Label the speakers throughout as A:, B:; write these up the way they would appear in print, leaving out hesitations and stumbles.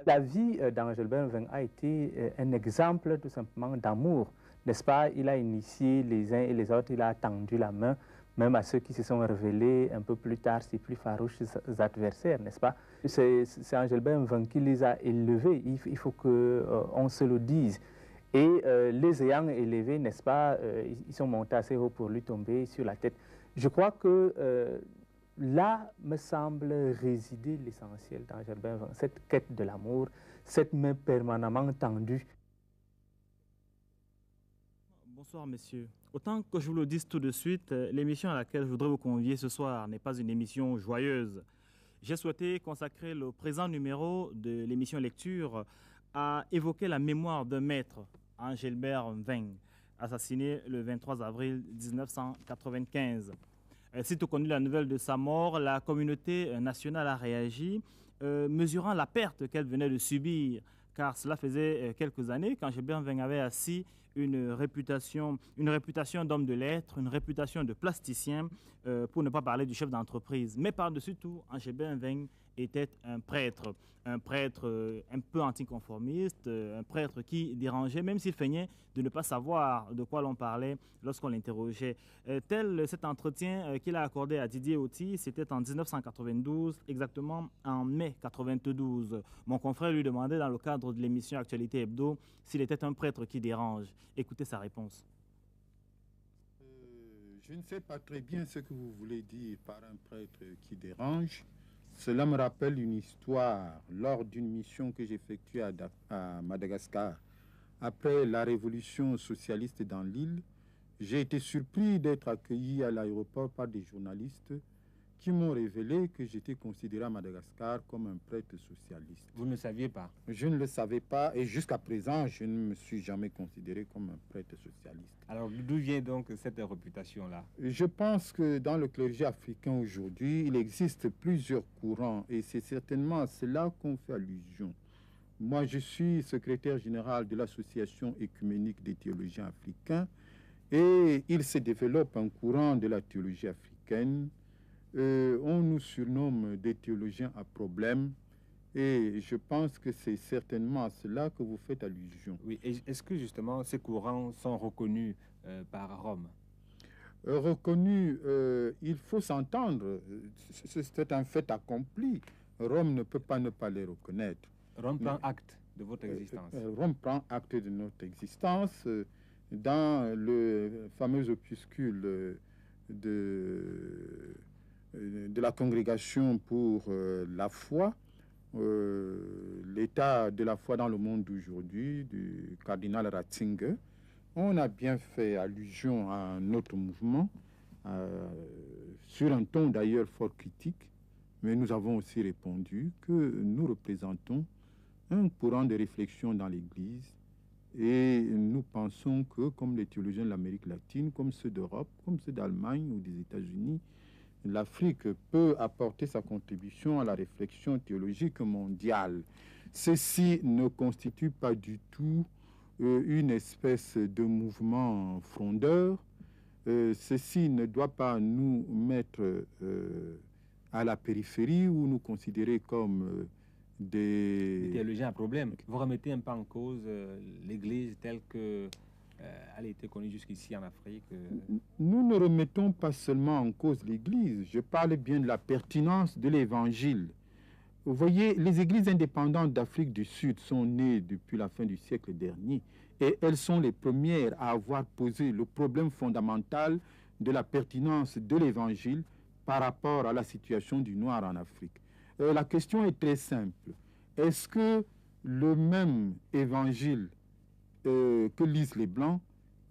A: La vie d'Angelbert Mveng a été un exemple tout simplement d'amour, n'est-ce pas? Il a initié les uns et les autres, il a tendu la main, même à ceux qui se sont révélés un peu plus tard ses plus farouches adversaires, n'est-ce pas? C'est Angelbert Mveng qui les a élevés, il faut qu'on se le dise. Et les ayant élevés, n'est-ce pas, ils sont montés assez haut pour lui tomber sur la tête. Je crois que là me semble résider l'essentiel d'Angelbert Mveng, cette quête de l'amour, cette main permanemment tendue.
B: Bonsoir, messieurs. Autant que je vous le dise tout de suite, l'émission à laquelle je voudrais vous convier ce soir n'est pas une émission joyeuse. J'ai souhaité consacrer le présent numéro de l'émission Lecture à évoquer la mémoire d'un maître, Angelbert Mveng, assassiné le 23 avril 1995. Sitôt connu la nouvelle de sa mort, la communauté nationale a réagi, mesurant la perte qu'elle venait de subir, car cela faisait quelques années qu'Angelbert Mveng avait assis une réputation d'homme de lettres, une réputation de plasticien, pour ne pas parler du chef d'entreprise. Mais par-dessus tout, Angelbert Mveng était un prêtre un peu anticonformiste, un prêtre qui dérangeait, même s'il feignait de ne pas savoir de quoi l'on parlait lorsqu'on l'interrogeait. Tel cet entretien qu'il a accordé à Didier Oti, c'était en 1992, exactement en mai 92. Mon confrère lui demandait dans le cadre de l'émission Actualité Hebdo s'il était un prêtre qui dérange. Écoutez sa réponse.
C: Je ne sais pas très bien ce que vous voulez dire par un prêtre qui dérange. Cela me rappelle une histoire lors d'une mission que j'effectuais à Madagascar. Après la révolution socialiste dans l'île, j'ai été surpris d'être accueilli à l'aéroport par des journalistes qui m'ont révélé que j'étais considéré à Madagascar comme un prêtre socialiste.
D: Vous ne le saviez pas?
C: Je ne le savais pas et jusqu'à présent, je ne me suis jamais considéré comme un prêtre socialiste.
D: Alors d'où vient donc cette réputation-là?
C: Je pense que dans le clergé africain aujourd'hui, il existe plusieurs courants et c'est certainement à cela qu'on fait allusion. Moi, je suis secrétaire général de l'Association écuménique des théologiens africains et il se développe un courant de la théologie africaine. On nous surnomme des théologiens à problème et je pense que c'est certainement à cela que vous faites allusion.
D: Oui, est-ce que justement ces courants sont reconnus par Rome?
C: Reconnus, il faut s'entendre, c'est un fait accompli. Rome ne peut pas ne pas les reconnaître.
D: Rome prend acte de votre existence.
C: Rome prend acte de notre existence dans le fameux opuscule de la congrégation pour la foi, l'état de la foi dans le monde d'aujourd'hui, du cardinal Ratzinger. On a bien fait allusion à notre mouvement, sur un ton d'ailleurs fort critique, mais nous avons aussi répondu que nous représentons un courant de réflexion dans l'Église et nous pensons que, comme les théologiens de l'Amérique latine, comme ceux d'Europe, comme ceux d'Allemagne ou des États-Unis, l'Afrique peut apporter sa contribution à la réflexion théologique mondiale. Ceci ne constitue pas du tout une espèce de mouvement frondeur. Ceci ne doit pas nous mettre à la périphérie ou nous considérer comme des
D: théologiens à problème. Vous remettez un peu en cause l'Église telle que elle a été connue jusqu'ici en Afrique.
C: Nous ne remettons pas seulement en cause l'Église. Je parle bien de la pertinence de l'Évangile. Vous voyez, les églises indépendantes d'Afrique du Sud sont nées depuis la fin du siècle dernier et elles sont les premières à avoir posé le problème fondamental de la pertinence de l'Évangile par rapport à la situation du noir en Afrique. La question est très simple. Est-ce que le même Évangile que lisent les Blancs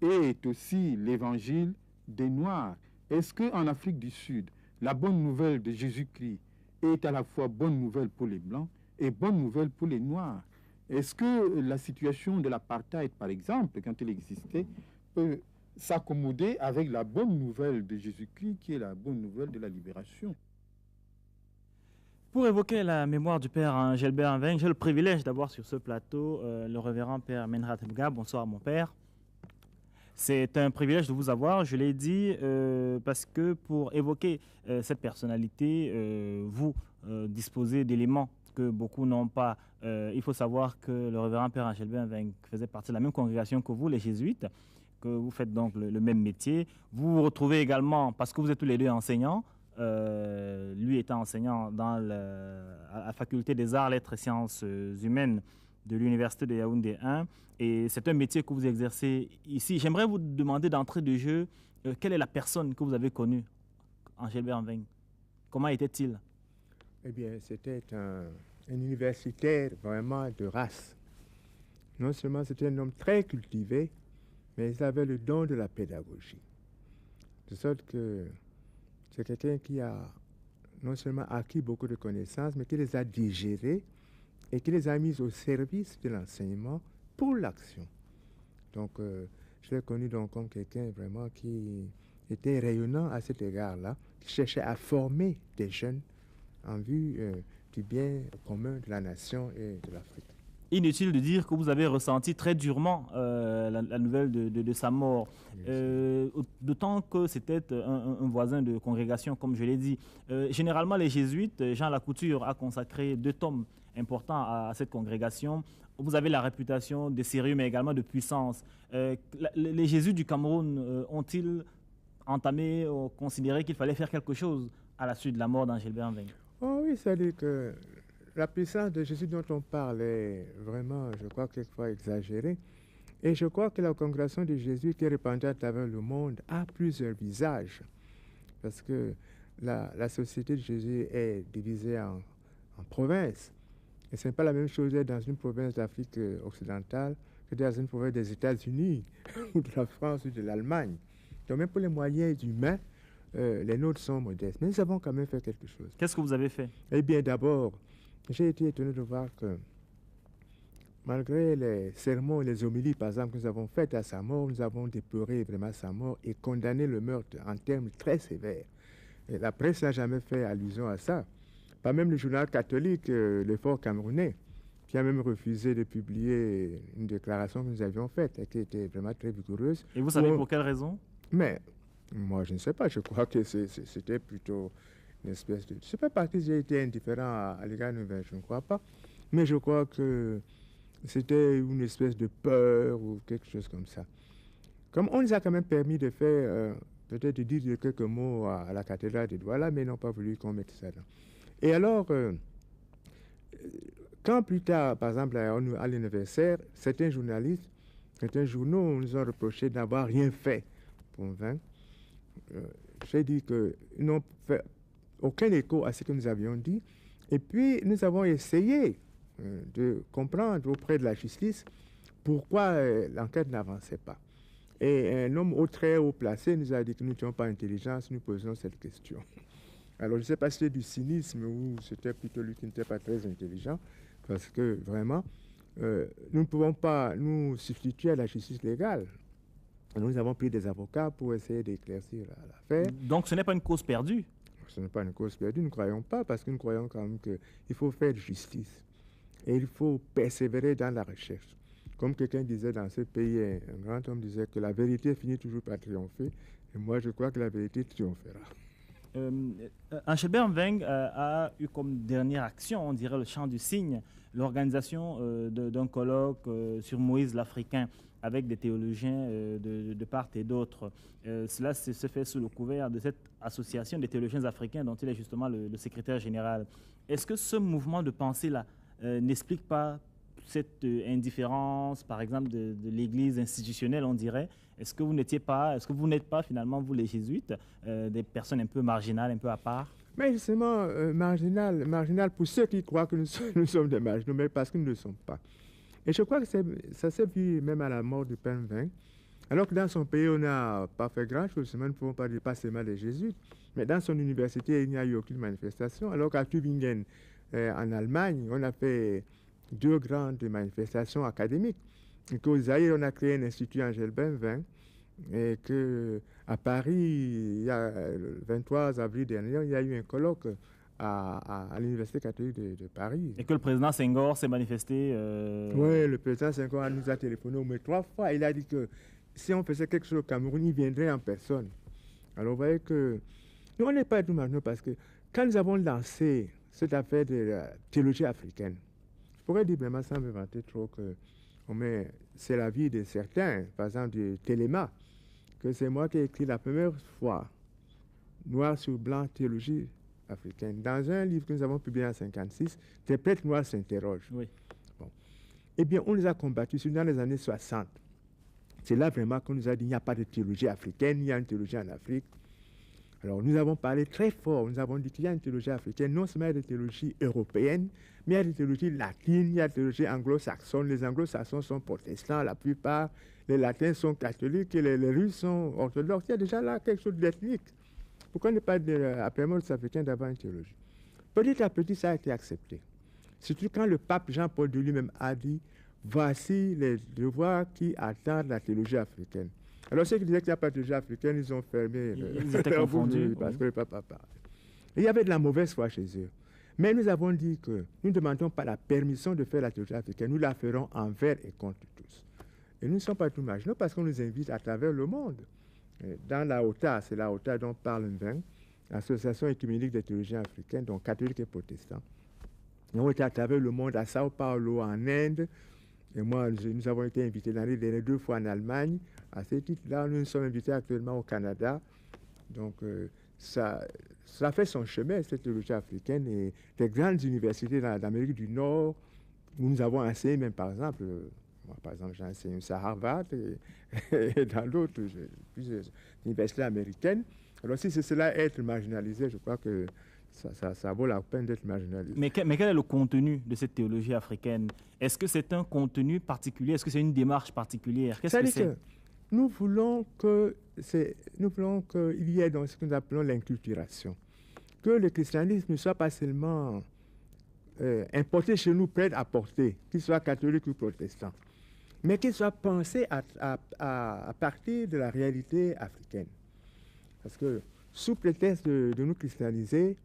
C: est aussi l'Évangile des Noirs? Est-ce qu'en Afrique du Sud, la bonne nouvelle de Jésus-Christ est à la fois bonne nouvelle pour les Blancs et bonne nouvelle pour les Noirs? Est-ce que la situation de l'apartheid, par exemple, quand elle existait, peut s'accommoder avec la bonne nouvelle de Jésus-Christ, qui est la bonne nouvelle de la libération?
B: Pour évoquer la mémoire du père Angelbert Mveng, j'ai le privilège d'avoir sur ce plateau le révérend père Menrat Mga. Bonsoir mon père. C'est un privilège de vous avoir, je l'ai dit, parce que pour évoquer cette personnalité, vous disposez d'éléments que beaucoup n'ont pas. Il faut savoir que le révérend Père Angel Benveng faisait partie de la même congrégation que vous, les jésuites, que vous faites donc le même métier. Vous vous retrouvez également, parce que vous êtes tous les deux enseignants, lui étant enseignant à la faculté des arts, lettres et sciences humaines de l'université de Yaoundé 1, et c'est un métier que vous exercez ici. J'aimerais vous demander d'entrée de jeu, quelle est la personne que vous avez connue, Angel Benveng? Comment était-il?
E: Eh bien, c'était un universitaire vraiment de race. Non seulement c'était un homme très cultivé, mais il avait le don de la pédagogie. De sorte que c'est quelqu'un qui a non seulement acquis beaucoup de connaissances, mais qui les a digérées et qui les a mises au service de l'enseignement pour l'action. Donc, je l'ai connu donc comme quelqu'un vraiment qui était rayonnant à cet égard-là, qui cherchait à former des jeunes en vue du bien commun de la nation et de l'Afrique.
B: Inutile de dire que vous avez ressenti très durement la nouvelle de sa mort, d'autant que c'était un voisin de congrégation, comme je l'ai dit. Généralement, les jésuites, Jean Lacouture a consacré 2 tomes importants à cette congrégation. Vous avez la réputation de sérieux, mais également de puissance. Les jésuites du Cameroun ont-ils entamé ou considéré qu'il fallait faire quelque chose à la suite de la mort d'Angel Benveng?
E: Oh oui, c'est-à-dire que la puissance de Jésus dont on parle est vraiment, je crois, quelquefois exagérée. Et je crois que la congrégation de Jésus qui est répandue à travers le monde a plusieurs visages. Parce que la société de Jésus est divisée en provinces. Et ce n'est pas la même chose d'être dans une province d'Afrique occidentale que dans une province des États-Unis ou de la France ou de l'Allemagne. Donc même pour les moyens humains, les nôtres sont modestes. Mais nous avons quand même fait quelque chose.
B: Qu'est-ce que vous avez fait?
E: Eh bien, d'abord, j'ai été étonné de voir que malgré les sermons et les homélies, par exemple, que nous avons faites à sa mort, nous avons déploré vraiment sa mort et condamné le meurtre en termes très sévères. Et la presse n'a jamais fait allusion à ça. Pas même le journal catholique, l'Effort camerounais, qui a même refusé de publier une déclaration que nous avions faite et qui était vraiment très vigoureuse.
B: Et vous savez pour quelle raison?
E: Mais moi, je ne sais pas. Je crois que c'était plutôt une espèce de... Ce n'est pas parce que j'ai été indifférent à l'égard de je ne crois pas. Mais je crois que c'était une espèce de peur ou quelque chose comme ça. Comme on nous a quand même permis de faire, peut-être de dire quelques mots à la cathédrale de Douala, mais ils n'ont pas voulu qu'on mette ça là. Et alors, quand plus tard, par exemple, à l'anniversaire, certains journalistes, certains journaux nous ont reproché d'avoir rien fait pour vaincre. J'ai dit qu'ils n'ont fait aucun écho à ce que nous avions dit. Et puis, nous avons essayé de comprendre auprès de la justice pourquoi l'enquête n'avançait pas. Et un homme très haut placé nous a dit que nous n'étions pas intelligents si nous posions cette question. Alors, je ne sais pas si c'était du cynisme ou c'était plutôt lui qui n'était pas très intelligent, parce que vraiment, nous ne pouvons pas nous substituer à la justice légale. Nous avons pris des avocats pour essayer d'éclaircir l'affaire.
B: Donc, ce n'est pas une cause perdue?
E: Ce n'est pas une cause perdue, nous ne croyons pas, parce que nous croyons quand même qu'il faut faire justice. Et il faut persévérer dans la recherche. Comme quelqu'un disait dans ce pays, un grand homme disait que la vérité finit toujours par triompher. Et moi, je crois que la vérité triomphera.
B: Angel Benveng a eu comme dernière action, on dirait le chant du cygne, l'organisation d'un colloque sur Moïse l'Africain avec des théologiens de part et d'autre. Cela se fait sous le couvert de cette association des théologiens africains dont il est justement le secrétaire général. Est-ce que ce mouvement de pensée-là n'explique pas cette indifférence, par exemple, de l'Église institutionnelle, on dirait? Est-ce que vous n'êtes pas finalement, vous les jésuites, des personnes un peu marginales, un peu à part?
E: Mais justement, marginal pour ceux qui croient que nous sommes des marginaux, mais parce que nous ne le sommes pas. Et je crois que ça s'est vu même à la mort de Benveng. Alors que dans son pays, on n'a pas fait grand-chose, nous ne pouvons pas dire pas seulement les jésuites, mais dans son université, il n'y a eu aucune manifestation. Alors qu'à Tübingen, en Allemagne, on a fait 2 grandes manifestations académiques. Et qu'au Zaïre, on a créé un institut Angel Benveng, et qu'à Paris, il y a, le 23 avril dernier, il y a eu un colloque à l'Université catholique de Paris.
B: Et que le président Senghor s'est manifesté
E: Oui, le président Senghor nous a téléphoné au moins 3 fois. Il a dit que si on faisait quelque chose au Cameroun, il viendrait en personne. Alors vous voyez que nous, on n'est pas tout maintenant parce que quand nous avons lancé cette affaire de la théologie africaine. Je pourrais dire vraiment sans me vanter trop que c'est la vie de certains, par exemple de Téléma, que c'est moi qui ai écrit la première fois, noir sur blanc, théologie africaine. Dans un livre que nous avons publié en 1956, des prêtres noirs s'interrogent.
B: Oui.
E: Bon. Eh bien, on les a combattus dans les années 60. C'est là vraiment qu'on nous a dit qu'il n'y a pas de théologie africaine, il y a une théologie en Afrique. Alors, nous avons parlé très fort, nous avons dit qu'il y a une théologie africaine, non seulement il y a des théologies européennes, mais il y a des théologies latines, il y a des théologies anglo-saxonnes. Les anglo-saxons sont protestants, la plupart, les latins sont catholiques et les Russes sont orthodoxes. Il y a déjà là quelque chose d'ethnique. Pourquoi ne pas appeler les Africains d'avoir une théologie? Petit à petit, ça a été accepté. Surtout quand le pape Jean-Paul II lui-même a dit « Voici les devoirs qui attendent la théologie africaine ». Alors ceux qui disaient qu'il n'y a pas de théologie africaine, ils ont fermé
B: ils étaient confondus
E: parce que le pape a parlé. Il y avait de la mauvaise foi chez eux. Mais nous avons dit que nous ne demandons pas la permission de faire la théologie africaine, nous la ferons envers et contre tous. Et nous ne sommes pas tout marginaux parce qu'on nous invite à travers le monde. Dans la OTA, c'est la OTA dont parle Nveng, l'Association écuménique des théologiens africains, donc catholiques et protestants. Nous avons été à travers le monde, à Sao Paulo, en Inde, et moi, nous avons été invités l'année dernière 2 fois en Allemagne. À ce titre-là, nous sommes invités actuellement au Canada. Donc, ça fait son chemin, cette théologie africaine, et des grandes universités d'Amérique du Nord, où nous avons enseigné même, par exemple, moi, par exemple, j'ai enseigné à Harvard et dans d'autres universités américaines. Alors, si c'est cela, être marginalisé, je crois que ça vaut la peine d'être marginalisé.
B: Mais quel est le contenu de cette théologie africaine? Est-ce que c'est un contenu particulier? Est-ce que c'est une démarche particulière? Qu'est-ce que c'est?
E: Nous voulons qu'il y ait dans ce que nous appelons l'inculturation. Que le christianisme ne soit pas seulement importé chez nous, prêt à porter, qu'il soit catholique ou protestant, mais qu'il soit pensé à partir de la réalité africaine. Parce que sous prétexte de nous christianiser,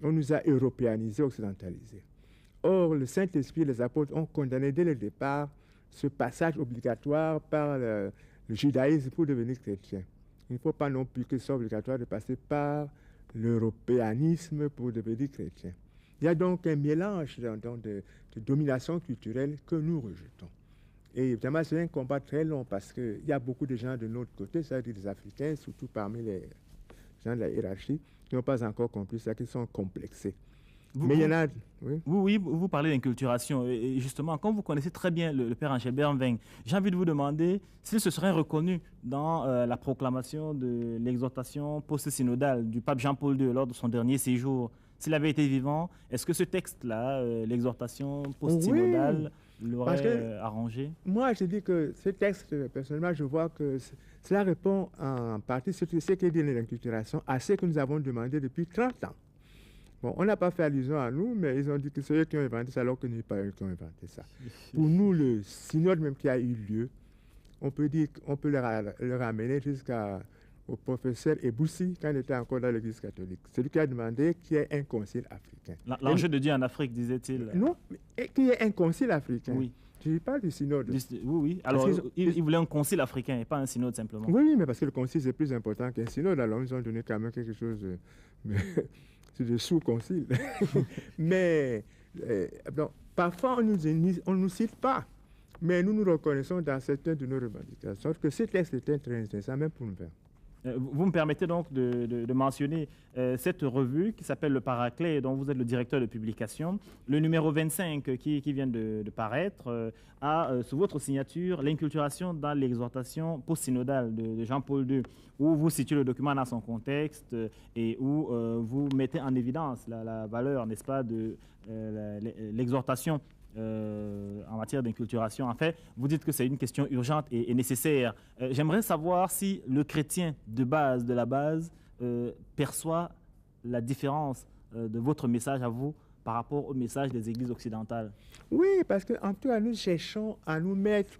E: on nous a européanisés, occidentalisés. Or, le Saint-Esprit et les apôtres ont condamné dès le départ ce passage obligatoire par le judaïsme pour devenir chrétien. Il ne faut pas non plus que ce soit obligatoire de passer par l'européanisme pour devenir chrétien. Il y a donc un mélange de domination culturelle que nous rejetons. Et évidemment, c'est un combat très long parce qu'il y a beaucoup de gens de notre côté, c'est-à-dire des Africains, surtout parmi les gens de la hiérarchie, qui n'ont pas encore compris ça, qui sont complexés. Mais il y en a...
B: Oui, vous parlez d'inculturation. Et justement, quand vous connaissez très bien le père Angélbert Mveng, j'ai envie de vous demander s'il se serait reconnu dans la proclamation de l'exhortation post-synodale du pape Jean-Paul II lors de son dernier séjour. S'il avait été vivant, est-ce que ce texte-là, l'exhortation post-synodale, l'aurait arrangé? Moi,
E: je dis que ce texte, personnellement, je vois que cela répond en partie sur ce qui est dit de l'inculturation à ce que nous avons demandé depuis 30 ans. Bon, on n'a pas fait allusion à nous, mais ils ont dit que c'est eux qui ont inventé ça, alors que ce n'est pas eux qui ont inventé ça. Pour nous, le synode même qui a eu lieu, on peut dire qu'on peut le ramener jusqu'au professeur Eboussi, quand il était encore dans l'Église catholique. C'est lui qui a demandé qu'il y ait un concile africain.
B: L'enjeu de Dieu en Afrique, disait-il.
E: Non, qu'il y ait un concile africain.
B: Oui.
E: Je parle du synode.
B: Oui. Alors, il voulait un concile africain et pas un synode simplement.
E: Oui, mais parce que le concile, c'est plus important qu'un synode. Alors, ils ont donné quand même quelque chose de sous-concile. Mais donc, parfois, on ne nous cite pas. Mais nous nous reconnaissons dans certaines de nos revendications que ce texte était très intéressant, même pour nous faire.
B: Vous me permettez donc de mentionner cette revue qui s'appelle Le Paraclet, dont vous êtes le directeur de publication. Le numéro 25 qui vient de paraître a sous votre signature l'inculturation dans l'exhortation post-synodale de Jean-Paul II, où vous situez le document dans son contexte et où vous mettez en évidence la valeur, n'est-ce pas, de l'exhortation en matière d'inculturation. En fait, vous dites que c'est une question urgente et nécessaire. J'aimerais savoir si le chrétien de la base, perçoit la différence de votre message à vous par rapport au message des églises occidentales.
E: Oui, parce qu'en tout cas, nous cherchons à nous mettre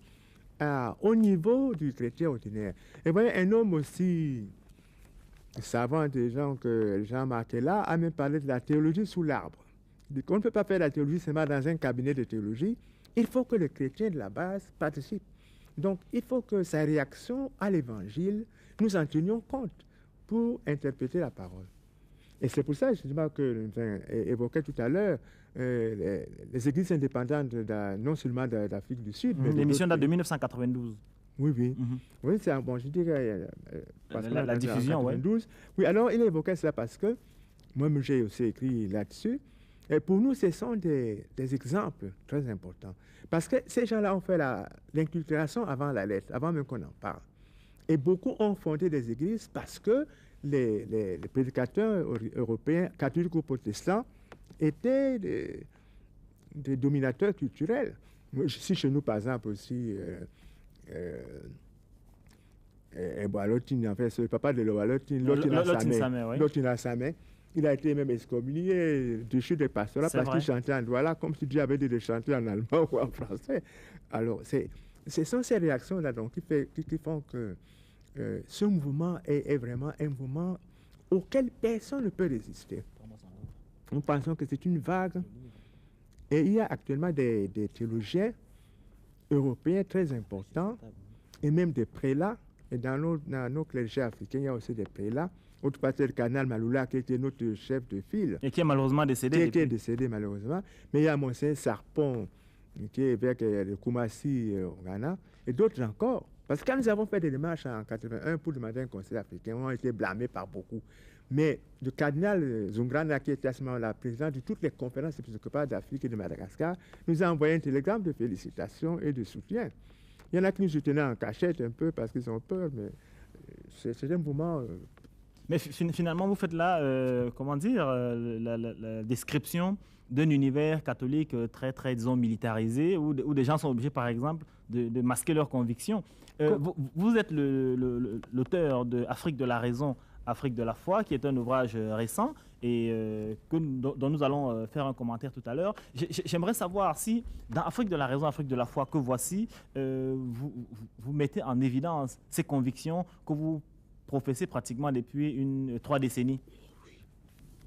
E: au niveau du chrétien ordinaire. Et voyez, un homme aussi savant des gens que Jean-Marc est là a même parlé de la théologie sous l'arbre. On ne peut pas faire la théologie seulement dans un cabinet de théologie. Il faut que le chrétien de la base participe. Donc, il faut que sa réaction à l'évangile, nous en tenions compte pour interpréter la parole. Et c'est pour ça justement que évoquais tout à l'heure les églises indépendantes non seulement d'Afrique du Sud, mais
B: l'émission date de 1992.
E: Oui, oui. Oui, c'est bon, je dirais
B: la diffusion, oui.
E: Oui, alors il évoquait ça parce que moi-même j'ai aussi écrit là-dessus. Et pour nous, ce sont des exemples très importants. Parce que ces gens-là ont fait l'inculturation avant la lettre, avant même qu'on en parle. Et beaucoup ont fondé des églises parce que les prédicateurs européens, catholiques ou protestants, étaient des dominateurs culturels. Si chez nous, par exemple, aussi, Boalotin, en fait, le papa de Boalotin, Lotin Samé, il a été même excommunié du chute des pasteurs parce qu'il chantait en Douala comme si Dieu avait dit de chanter en allemand ou en français. Alors, ce sont ces réactions-là qui font que ce mouvement est vraiment un mouvement auquel personne ne peut résister. Nous pensons que c'est une vague. Et il y a actuellement des théologiens européens très importants et même des prélats. Et dans nos clergés africains, il y a aussi des prélats. Autre pasteur, le cardinal Maloula, qui était notre chef de file.
B: Et qui est malheureusement décédé.
E: Qui est décédé malheureusement. Mais il y a Monseigneur Sarpon, qui est évêque de Koumassi au Ghana, et d'autres encore. Parce que quand nous avons fait des démarches en 1981 pour demander un conseil africain, on a été blâmés par beaucoup. Mais le cardinal Zungrana, qui était à ce moment-là président de toutes les conférences épiscopales d'Afrique et de Madagascar, nous a envoyé un télégramme de félicitations et de soutien. Il y en a qui nous soutenaient en cachette un peu parce qu'ils ont peur, mais c'est un mouvement...
B: Mais finalement, vous faites là, comment dire, la description d'un univers catholique très, très, disons, militarisé, où des gens sont obligés, par exemple, de masquer leurs convictions. Vous êtes l'auteur de Afrique de la raison, Afrique de la foi, qui est un ouvrage récent et dont nous allons faire un commentaire tout à l'heure. J'aimerais savoir si, dans Afrique de la raison, Afrique de la foi, que voici, vous mettez en évidence ces convictions que vous professez pratiquement depuis 3 décennies.